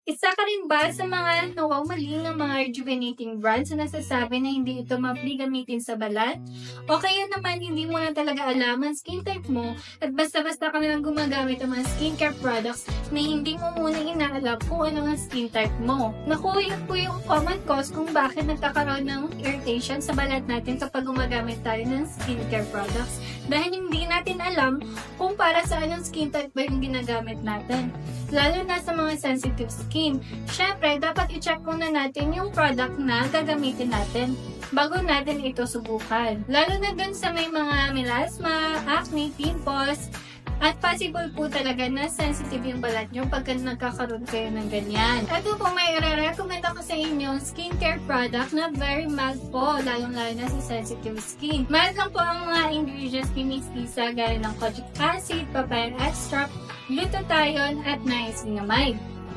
Isa ka rin ba sa mga nawawali ng mga rejuvenating brands na nasasabi na hindi ito mapli gamitin sa balat? O kaya naman hindi mo na talaga alam ang skin type mo at basta-basta ka na lang gumagamit ng mga skincare products na hindi mo muna inaalam kung ano ang skin type mo. Naku, yun po yung common cause kung bakit nagkakaroon ng irritation sa balat natin kapag gumagamit tayo ng skincare products dahil hindi natin alam kung para saan ang skin type ba yung ginagamit natin. Lalo na sa mga sensitive skin. Syempre, dapat i-check muna natin yung product na gagamitin natin bago natin ito subukan. Lalo na dun sa may mga melasma, acne, pimples, at possible po talaga na sensitive yung balat nyo pagka nagkakaroon kayo ng ganyan. Ito po may i-recommend ako sa inyo skincare product na very mild po, lalong-lalo na sa sensitive skin. Mild lang po ang mga ingredients ni Miss Lisa gaya ng kojic acid, papaya extract, glutathione, at niacinamide.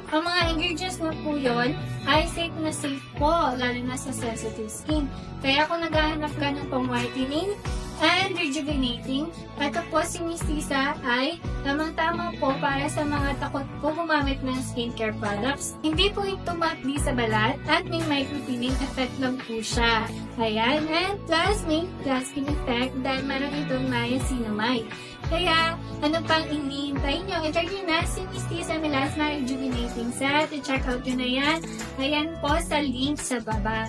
Ang mga ingredients na po yun ay safe po, lalo na sa sensitive skin. Kaya kung naghahanap ka ng pang-whitening and rejuvenating, ito po si Miss Lisa ay tamang-tama po para sa mga takot po gumamit ng skincare products. Hindi po ito mapli sa balat at may micropeeling effect lang po siya. Ayan, and plus may lasting effect dahil meron itong niacinamide. Kaya, ano pang hinihintay nyo? I-try nyo na si Miss Lisa Melasma Rejuvenating Set. I-check out nyo na yan. Ayan po sa link sa baba.